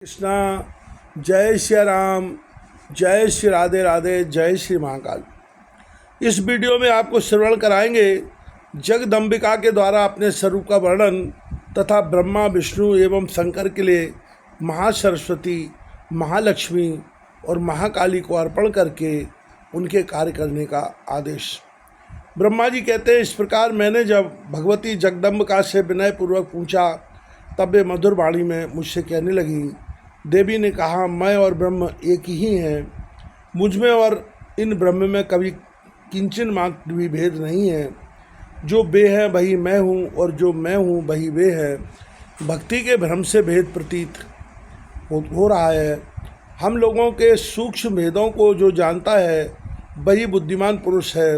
कृष्णा। जय श्री राम, जय श्री राधे राधे, जय श्री महाकाल। इस वीडियो में आपको श्रवण कराएंगे जगदम्बिका के द्वारा अपने स्वरूप का वर्णन तथा ब्रह्मा विष्णु एवं शंकर के लिए महासरस्वती, महालक्ष्मी और महाकाली को अर्पण करके उनके कार्य करने का आदेश। ब्रह्मा जी कहते हैं, इस प्रकार मैंने जब भगवती जगदम्बिका से विनयपूर्वक पूछा तब वे मधुर वाणी में मुझसे कहने लगी। देवी ने कहा, मैं और ब्रह्म एक ही हैं। मुझ में और इन ब्रह्म में कभी किंचन मात्र भी भेद नहीं है। जो वे हैं वही मैं हूँ और जो मैं हूँ वही वे हैं। भक्ति के भ्रम से भेद प्रतीत हो रहा है। हम लोगों के सूक्ष्म भेदों को जो जानता है वही बुद्धिमान पुरुष है।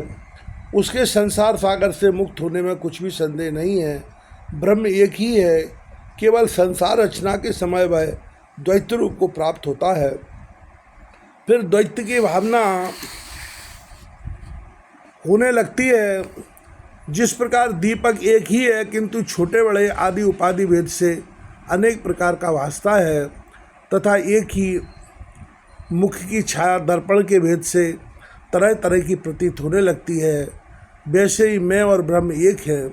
उसके संसार सागर से मुक्त होने में कुछ भी संदेह नहीं है। ब्रह्म एक ही है। केवल संसार रचना के समय वह द्वैत रूप को प्राप्त होता है। फिर द्वैत की भावना होने लगती है। जिस प्रकार दीपक एक ही है किंतु छोटे बड़े आदि उपाधि भेद से अनेक प्रकार का वास्ता है तथा एक ही मुख की छाया दर्पण के भेद से तरह तरह की प्रतीत होने लगती है, वैसे ही मैं और ब्रह्म एक है।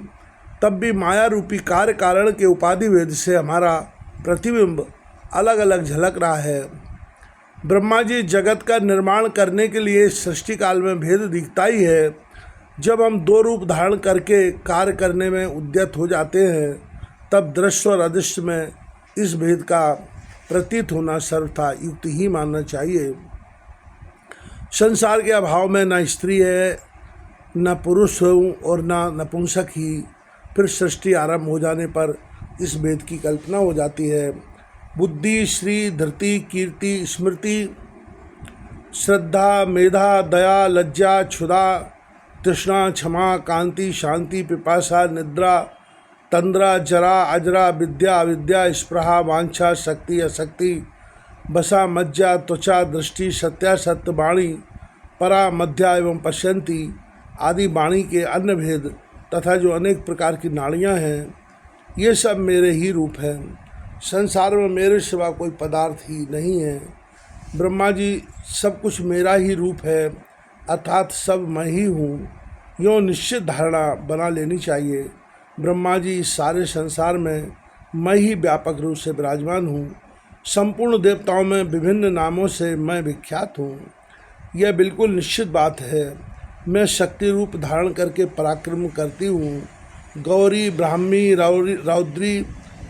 तब भी माया रूपी कार्य कारण के उपाधि भेद से हमारा प्रतिबिंब अलग अलग झलक रहा है। ब्रह्मा जी दजगत का निर्माण करने के लिए सृष्टि काल में भेद दिखता ही है। जब हम दो रूप धारण करके कार्य करने में उद्यत हो जाते हैं तब दृश्य और अदृश्य में इस भेद का प्रतीत होना सर्वथा युक्त ही मानना चाहिए। संसार के अभाव में न स्त्री है, न पुरुष हूँ और न नपुंसक ही। फिर सृष्टि आरंभ हो जाने पर इस भेद की कल्पना हो जाती है। बुद्धि, श्री, धृति, कीर्ति, स्मृति, श्रद्धा, मेधा, दया, लज्जा, क्षुधा, तृष्णा, क्षमा, कांति, शांति, पिपासा, निद्रा, तंद्रा, जरा, अजरा, विद्या, अविद्या, स्पृहा, वांछा, शक्ति, अशक्ति, बसा, मज्जा, त्वचा, दृष्टि, सत्यासत्य, वाणी, परा, मध्या एवं पश्यंती आदि वाणी के अन्य भेद तथा जो अनेक प्रकार की नाड़ियाँ हैं, ये सब मेरे ही रूप हैं। संसार में मेरे सिवा कोई पदार्थ ही नहीं है। ब्रह्मा जी, सब कुछ मेरा ही रूप है, अर्थात सब मैं ही हूँ। यूँ निश्चित धारणा बना लेनी चाहिए। ब्रह्मा जी, इस सारे संसार में मैं ही व्यापक रूप से विराजमान हूँ। संपूर्ण देवताओं में विभिन्न नामों से मैं विख्यात हूँ। यह बिल्कुल निश्चित बात है। मैं शक्ति रूप धारण करके पराक्रम करती हूँ। गौरी, ब्राह्मी, रौद्री,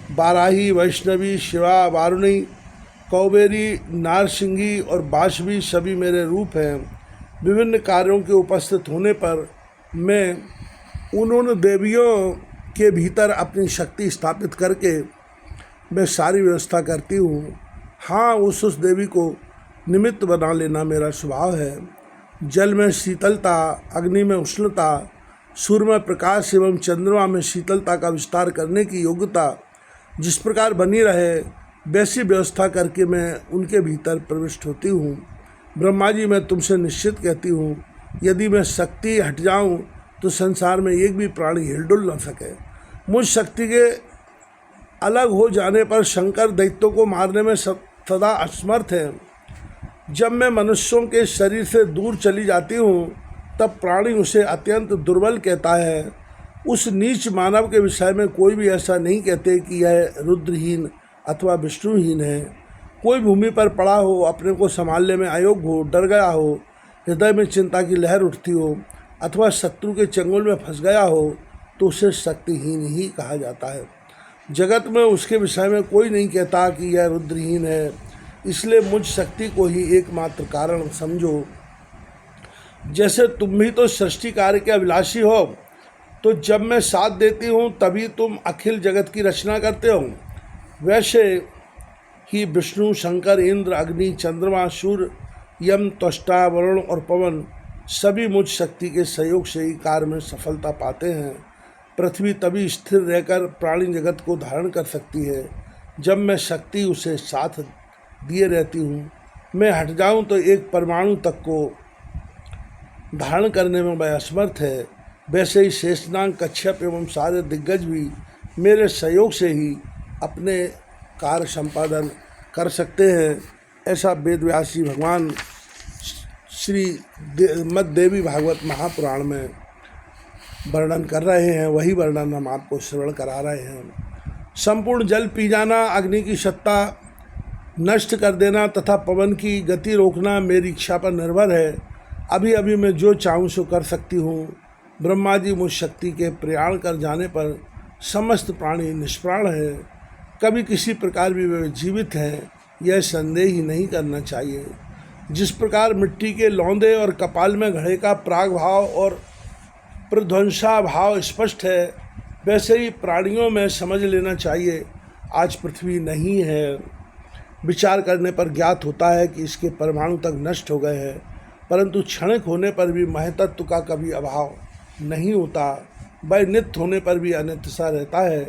बाराही, वैष्णवी, शिवा, वारुणी, कौबेरी, नारसिंगी और बाशवी सभी मेरे रूप हैं। विभिन्न कार्यों के उपस्थित होने पर मैं उन देवियों के भीतर अपनी शक्ति स्थापित करके मैं सारी व्यवस्था करती हूँ। हाँ, उस देवी को निमित्त बना लेना मेरा स्वभाव है। जल में शीतलता, अग्नि में उष्णता, सूर्य में प्रकाश एवं चंद्रमा में शीतलता का विस्तार करने की योग्यता जिस प्रकार बनी रहे वैसी व्यवस्था करके मैं उनके भीतर प्रविष्ट होती हूँ। ब्रह्मा जी, मैं तुमसे निश्चित कहती हूँ, यदि मैं शक्ति हट जाऊँ तो संसार में एक भी प्राणी हिलडुल न सके। मुझ शक्ति के अलग हो जाने पर शंकर दैत्यों को मारने में सदा असमर्थ हैं। जब मैं मनुष्यों के शरीर से दूर चली जाती हूँ तब प्राणी उसे अत्यंत दुर्बल कहता है। उस नीच मानव के विषय में कोई भी ऐसा नहीं कहते कि यह रुद्रहीन अथवा विष्णुहीन है। कोई भूमि पर पड़ा हो, अपने को संभालने में अयोग्य हो, डर गया हो, हृदय में चिंता की लहर उठती हो अथवा शत्रु के चंगुल में फंस गया हो तो उसे शक्तिहीन ही कहा जाता है। जगत में उसके विषय में कोई नहीं कहता कि यह रुद्रहीन है। इसलिए मुझ शक्ति को ही एकमात्र कारण समझो। जैसे तुम भी तो सृष्टि कार्य के अभिलाषी हो, तो जब मैं साथ देती हूँ तभी तुम अखिल जगत की रचना करते हो। वैसे ही विष्णु, शंकर, इंद्र, अग्नि, चंद्रमा, सूर्य, यम, त्वष्टा, वरुण और पवन सभी मुझ शक्ति के सहयोग से ही कार्य में सफलता पाते हैं। पृथ्वी तभी स्थिर रहकर प्राणी जगत को धारण कर सकती है जब मैं शक्ति उसे साथ दिए रहती हूँ। मैं हट जाऊँ तो एक परमाणु तक को धारण करने में वह असमर्थ है। वैसे ही शेषनाग, कच्छप एवं सारे दिग्गज भी मेरे सहयोग से ही अपने कार्य संपादन कर सकते हैं, ऐसा वेद व्यास जी भगवान श्री मद्देवी भागवत महापुराण में वर्णन कर रहे हैं। वही वर्णन हम आपको श्रवण करा रहे हैं। संपूर्ण जल पी जाना, अग्नि की सत्ता नष्ट कर देना तथा पवन की गति रोकना मेरी इच्छा पर निर्भर है। अभी अभी मैं जो चाहूँ सो कर सकती हूँ। ब्रह्मा जी मुझ शक्ति के प्रयाण कर जाने पर समस्त प्राणी निष्प्राण है। कभी किसी प्रकार भी वे जीवित हैं, यह संदेह ही नहीं करना चाहिए। जिस प्रकार मिट्टी के लौंदे और कपाल में घड़े का प्राग भाव और प्रध्वंसा भाव स्पष्ट है, वैसे ही प्राणियों में समझ लेना चाहिए आज पृथ्वी नहीं है। विचार करने पर ज्ञात होता है कि इसके परमाणु तक नष्ट हो गए हैं, परंतु क्षणिक होने पर भी महतत्व का कभी अभाव नहीं होता। वह नित्य होने पर भी अनित्य सा रहता है,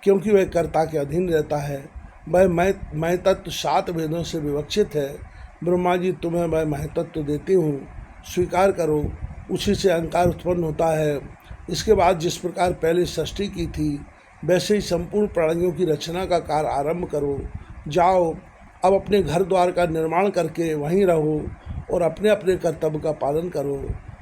क्योंकि वह कर्ता के अधीन रहता है। वह महतत्व 7 वेदों से विवक्षित है। ब्रह्मा जी तुम्हें वह महतत्व देती हूँ, स्वीकार करो। उसी से अहंकार उत्पन्न होता है। इसके बाद जिस प्रकार पहले सृष्टि की थी, वैसे ही संपूर्ण प्राणियों की रचना का कार्य आरंभ करो। जाओ, अब अपने घर द्वार का निर्माण करके वहीं रहो और अपने अपने कर्तव्य का पालन करो।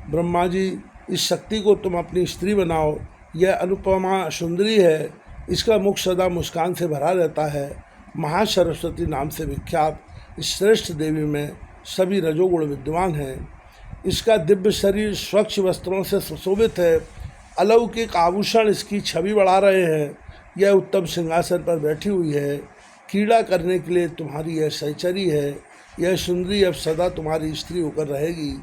ब्रह्मा जी, इस शक्ति को तुम अपनी स्त्री बनाओ। यह अनुपमा सुंदरी है, इसका मुख सदा मुस्कान से भरा रहता है। महासरस्वती नाम से विख्यात इस श्रेष्ठ देवी में सभी रजोगुण विद्यमान हैं। इसका दिव्य शरीर स्वच्छ वस्त्रों से सुशोभित है। अलौकिक आभूषण इसकी छवि बढ़ा रहे हैं। यह उत्तम सिंहासन पर बैठी हुई है। क्रीड़ा करने के लिए तुम्हारी यह सहचरी है। यह सुंदरी अब सदा तुम्हारी स्त्री होकर रहेगी।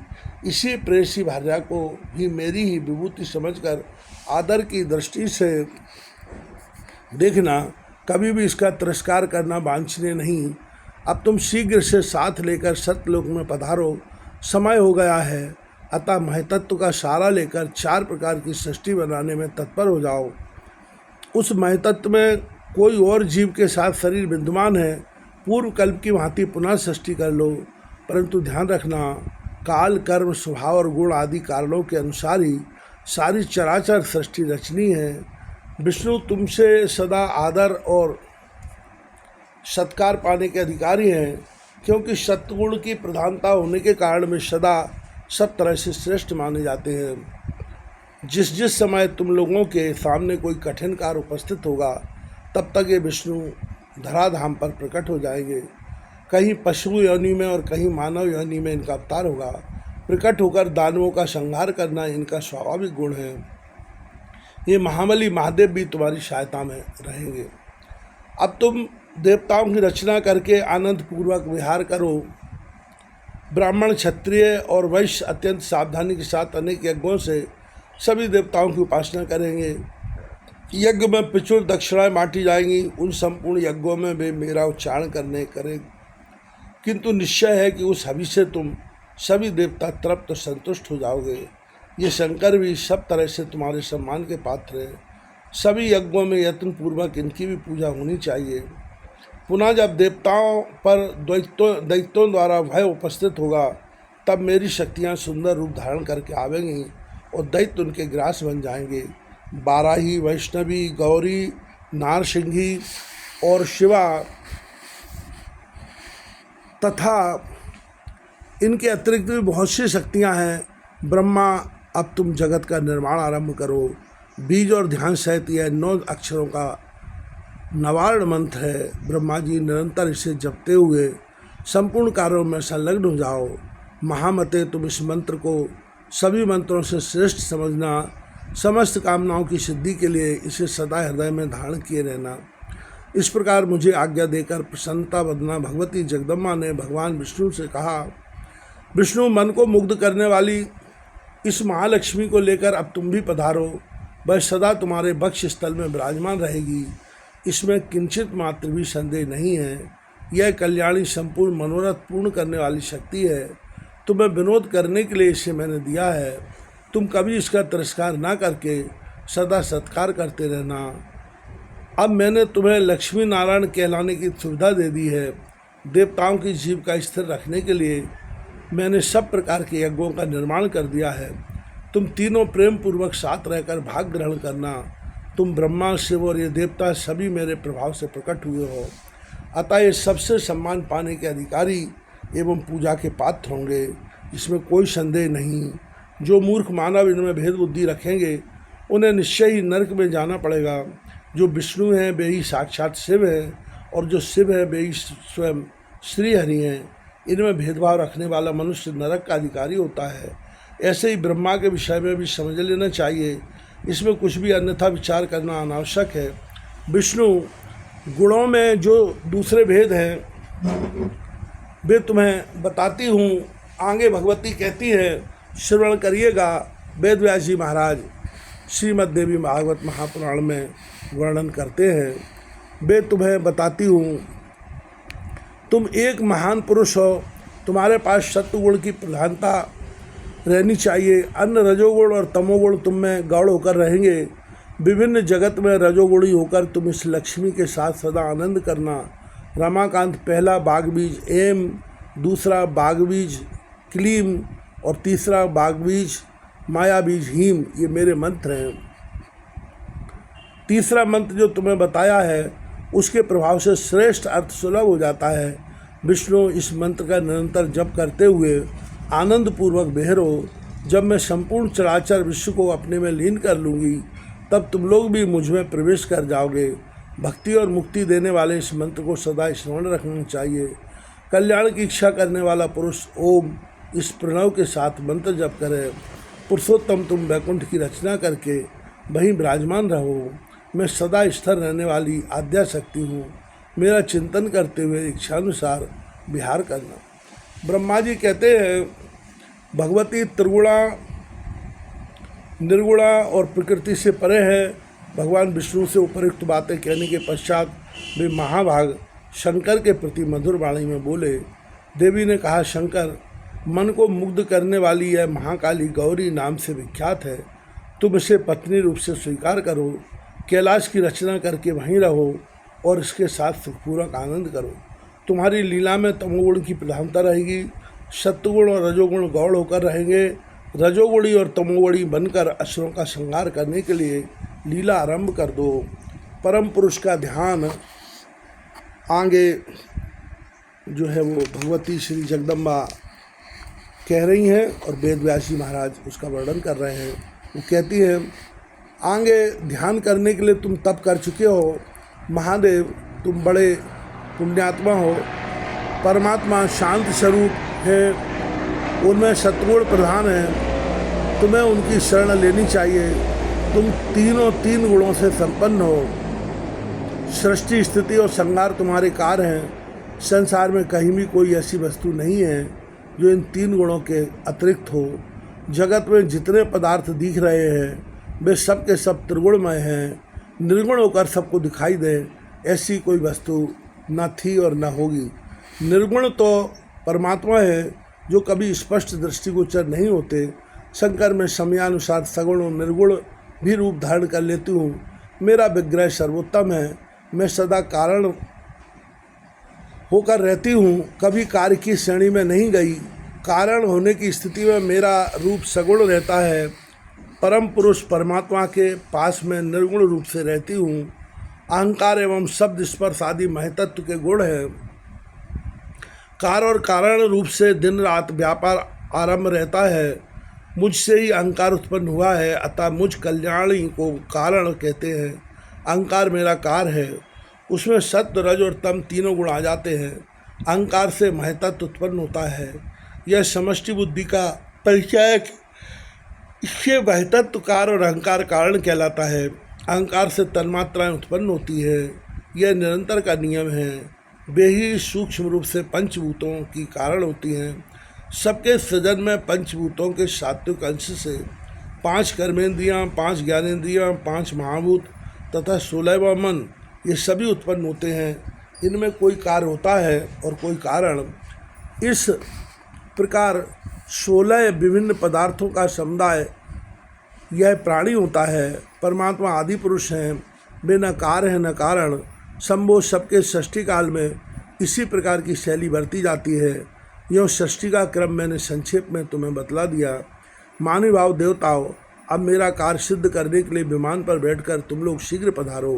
इसी प्रेयसी भार्या को भी मेरी ही विभूति समझकर आदर की दृष्टि से देखना। कभी भी इसका तिरस्कार करना वांछनीय नहीं। अब तुम शीघ्र से साथ लेकर सत्यलोक में पधारो। समय हो गया है, अतः महतत्व का सहारा लेकर 4 प्रकार की सृष्टि बनाने में तत्पर हो जाओ। उस महतत्व में कोई और जीव के साथ शरीर विद्यमान है। पूर्व कल्प की भांति पुनः सृष्टि कर लो, परंतु ध्यान रखना, काल, कर्म, स्वभाव और गुण आदि कारणों के अनुसार ही सारी चराचर सृष्टि रचनी है। विष्णु तुमसे सदा आदर और सत्कार पाने के अधिकारी हैं, क्योंकि सत्गुण की प्रधानता होने के कारण वे सदा सब तरह से श्रेष्ठ माने जाते हैं। जिस जिस समय तुम लोगों के सामने कोई कठिन कार्य उपस्थित होगा, तब तक ये विष्णु धराधाम पर प्रकट हो जाएंगे। कहीं पशु योनि में और कहीं मानव योनि में इनका अवतार होगा। प्रकट होकर दानवों का संहार करना इनका स्वाभाविक गुण है। ये महाबली महादेव भी तुम्हारी सहायता में रहेंगे। अब तुम देवताओं की रचना करके आनंद पूर्वक विहार करो। ब्राह्मण, क्षत्रिय और वैश्य अत्यंत सावधानी के साथ अनेक यज्ञों से सभी देवताओं की उपासना करेंगे। यज्ञ में प्रचुर दक्षिणाएं बांटी जाएंगी। उन संपूर्ण यज्ञों में वे मेरा उच्चारण करें, किंतु निश्चय है कि उस हवि से तुम सभी देवता तृप्त और संतुष्ट हो जाओगे। ये शंकर भी सब तरह से तुम्हारे सम्मान के पात्र हैं। सभी यज्ञों में यत्न पूर्वक इनकी भी पूजा होनी चाहिए। पुनः जब देवताओं पर दैत्यों द्वारा भय उपस्थित होगा, तब मेरी शक्तियाँ सुंदर रूप धारण करके आवेंगी और दैत्य उनके ग्रास बन जाएंगे। बाराही, वैष्णवी, गौरी, नारसिंही और शिवा तथा इनके अतिरिक्त भी बहुत सी शक्तियाँ हैं। ब्रह्मा, अब तुम जगत का निर्माण आरंभ करो। बीज और ध्यान सहित यह 9 अक्षरों का नवार्ण मंत्र है। ब्रह्मा जी निरंतर इसे जपते हुए संपूर्ण कार्यों में संलग्न हो जाओ। महामते, तुम इस मंत्र को सभी मंत्रों से श्रेष्ठ समझना। समस्त कामनाओं की सिद्धि के लिए इसे सदा हृदय में धारण किए रहना। इस प्रकार मुझे आज्ञा देकर प्रसन्नता बदना भगवती जगदम्बा ने भगवान विष्णु से कहा। विष्णु, मन को मुग्ध करने वाली इस महालक्ष्मी को लेकर अब तुम भी पधारो। वह सदा तुम्हारे वक्ष स्थल में विराजमान रहेगी, इसमें किंचित मात्र भी संदेह नहीं है। यह कल्याणी संपूर्ण मनोरथ पूर्ण करने वाली शक्ति है। तुम्हें विनोद करने के लिए इसे मैंने दिया है। तुम कभी इसका तिरस्कार ना करके सदा सत्कार करते रहना। अब मैंने तुम्हें लक्ष्मी नारायण कहलाने की सुविधा दे दी है। देवताओं की जीविका स्थिर रखने के लिए मैंने सब प्रकार के यज्ञों का निर्माण कर दिया है। तुम तीनों प्रेम पूर्वक साथ रहकर भाग ग्रहण करना। तुम ब्रह्मा, शिव और ये देवता सभी मेरे प्रभाव से प्रकट हुए हो। अतः ये सबसे सम्मान पाने के अधिकारी एवं पूजा के पात्र होंगे, इसमें कोई संदेह नहीं। जो मूर्ख मानव इनमें भेद बुद्धि रखेंगे उन्हें निश्चय ही नरक में जाना पड़ेगा। जो विष्णु हैं वे ही साक्षात शिव हैं, और जो शिव है वे ही स्वयं श्री हरि हैं। इनमें भेदभाव रखने वाला मनुष्य नरक का अधिकारी होता है। ऐसे ही ब्रह्मा के विषय में भी समझ लेना चाहिए, इसमें कुछ भी अन्यथा विचार करना अनावश्यक है। विष्णु गुणों में जो दूसरे भेद हैं वे तुम्हें बताती हूँ। आगे भगवती कहती है, श्रवण करिएगा। वेद व्यास जी महाराज श्रीमद् देवी भागवत महापुराण में वर्णन करते हैं। वे तुम्हें बताती हूँ, तुम एक महान पुरुष हो, तुम्हारे पास सत्वगुण की प्रधानता रहनी चाहिए। अन्य रजोगुण और तमोगुण तुम में गौड़ होकर रहेंगे। विभिन्न जगत में रजोगुणी होकर तुम इस लक्ष्मी के साथ सदा आनंद करना। रमाकांत पहला बागबीज एम, दूसरा बागबीज क्लीम और तीसरा बागबीज मायाबीज हीम, ये मेरे मंत्र हैं। तीसरा मंत्र जो तुम्हें बताया है उसके प्रभाव से श्रेष्ठ अर्थ सुलभ हो जाता है। विष्णु इस मंत्र का निरंतर जप करते हुए आनंद पूर्वक बहरो। जब मैं संपूर्ण चराचर विश्व को अपने में लीन कर लूँगी तब तुम लोग भी मुझ में प्रवेश कर जाओगे। भक्ति और मुक्ति देने वाले इस मंत्र को सदा स्मरण रखना चाहिए। कल्याण की इच्छा करने वाला पुरुष ओम इस प्रणव के साथ मंत्र जप करे। पुरुषोत्तम तुम वैकुंठ की रचना करके वहीं विराजमान रहो। मैं सदा स्थिर रहने वाली आद्या शक्ति हूँ। मेरा चिंतन करते हुए इच्छानुसार विहार करना। ब्रह्मा जी कहते हैं, भगवती त्रिगुणा निर्गुणा और प्रकृति से परे है। भगवान विष्णु से उपयुक्त बातें कहने के पश्चात वे महाभाग शंकर के प्रति मधुर वाणी में बोले। देवी ने कहा, शंकर मन को मुग्ध करने वाली यह महाकाली गौरी नाम से विख्यात है। तुम इसे पत्नी रूप से स्वीकार करो। कैलाश की रचना करके वहीं रहो और इसके साथ सुखपूर्वक आनंद करो। तुम्हारी लीला में तमोगुण की प्रधानता रहेगी। सत्वगुण और रजोगुण गौड़ होकर रहेंगे। रजोगुणी और तमोगुणी बनकर असुरों का संहार करने के लिए लीला आरंभ कर दो। परम पुरुष का ध्यान आगे जो है वो भगवती श्री जगदम्बा कह रही हैं और वेद व्यास जी महाराज उसका वर्णन कर रहे हैं। वो कहती हैं, आगे ध्यान करने के लिए तुम तप कर चुके हो। महादेव तुम बड़े पुण्यात्मा हो। परमात्मा शांत स्वरूप है, उनमें सत्वगुण प्रधान है। तुम्हें उनकी शरण लेनी चाहिए। तुम तीन गुणों से संपन्न हो। सृष्टि स्थिति और संहार तुम्हारे कार्य हैं। संसार में कहीं भी कोई ऐसी वस्तु नहीं है जो इन तीन गुणों के अतिरिक्त हो। जगत में जितने पदार्थ दिख रहे हैं वे सब के सब त्रिगुणमय हैं। निर्गुण होकर सबको दिखाई दे ऐसी कोई वस्तु न थी और न होगी। निर्गुण तो परमात्मा है जो कभी स्पष्ट दृष्टिगोचर नहीं होते। शंकर में समयानुसार सगुण और निर्गुण भी रूप धारण कर लेती हूँ। मेरा विग्रह सर्वोत्तम है। मैं सदा कारण होकर रहती हूँ, कभी कार्य की श्रेणी में नहीं गई। कारण होने की स्थिति में मेरा रूप सगुण रहता है। परम पुरुष परमात्मा के पास में निर्गुण रूप से रहती हूँ। अहंकार एवं शब्द स्पर्श आदि महतत्व के गुण हैं। कार्य और कारण रूप से दिन रात व्यापार आरंभ रहता है। मुझसे ही अहंकार उत्पन्न हुआ है, अतः मुझ कल्याणी को कारण कहते हैं। अहंकार मेरा कार्य है, उसमें सत्व रज और तम तीनों गुण आ जाते हैं। अहंकार से महतत्व उत्पन्न होता है। यह समष्टि बुद्धि का परिचय है। इससे महतत्व कार्य और अहंकार कारण कहलाता है। अहंकार से तन्मात्राएं उत्पन्न होती है। यह निरंतर का नियम है। वे ही सूक्ष्म रूप से पंचभूतों की कारण होती हैं। सबके सृजन में पंचभूतों के सात्विक अंश से 5 कर्मेंद्रियां, 5 ज्ञानेंद्रियां, 5 महाभूत तथा 16वां मन, ये सभी उत्पन्न होते हैं। इनमें कोई कार्य होता है और कोई कारण। इस प्रकार 16 विभिन्न पदार्थों का समुदाय यह प्राणी होता है। परमात्मा आदि पुरुष हैं, वे न कार्य है न कारण। संभव सबके सृष्टि काल में इसी प्रकार की शैली बरती जाती है। यह सृष्टि का क्रम मैंने संक्षेप में तुम्हें बतला दिया। मानव भाव देवताओं, अब मेरा कार्य सिद्ध करने के लिए विमान पर बैठकर तुम लोग शीघ्र पधारो।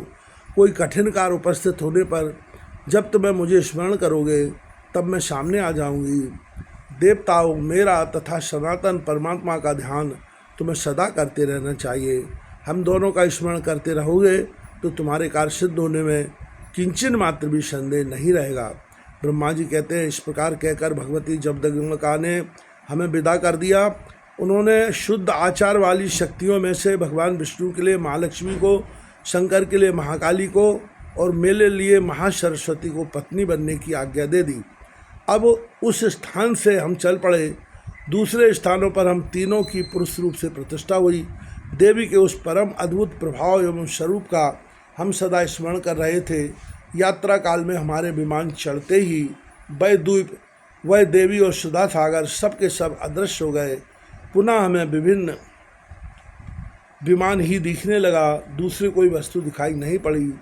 कोई कठिन कार्य उपस्थित होने पर जब तुम्हें मुझे स्मरण करोगे तब मैं सामने आ जाऊंगी। देवताओं, मेरा तथा सनातन परमात्मा का ध्यान तुम्हें सदा करते रहना चाहिए। हम दोनों का स्मरण करते रहोगे तो तुम्हारे कार्य सिद्ध होने में किंचन मात्र भी संदेह नहीं रहेगा। ब्रह्मा जी कहते हैं, इस प्रकार कहकर भगवती जमदग्निका ने हमें विदा कर दिया। उन्होंने शुद्ध आचार वाली शक्तियों में से भगवान विष्णु के लिए महालक्ष्मी को, शंकर के लिए महाकाली को और मेरे लिए महासरस्वती को पत्नी बनने की आज्ञा दे दी। अब उस स्थान से हम चल पड़े। दूसरे स्थानों पर हम तीनों की पुरुष रूप से प्रतिष्ठा हुई। देवी के उस परम अद्भुत प्रभाव एवं स्वरूप का हम सदा स्मरण कर रहे थे। यात्रा काल में हमारे विमान चढ़ते ही वैद्वीप, वह देवी और सुधा सागर सब के सब अदृश्य हो गए। पुनः हमें विभिन्न विमान ही दिखने लगा, दूसरी कोई वस्तु दिखाई नहीं पड़ी।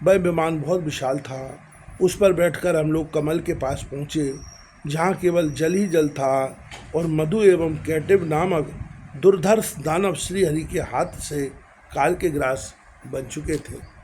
वह विमान बहुत विशाल था। उस पर बैठकर हम लोग कमल के पास पहुँचे, जहाँ केवल जल ही जल था और मधु एवं कैटिव नामक दुर्धर्ष दानव श्री हरि के हाथ से काल के ग्रास बन चुके थे।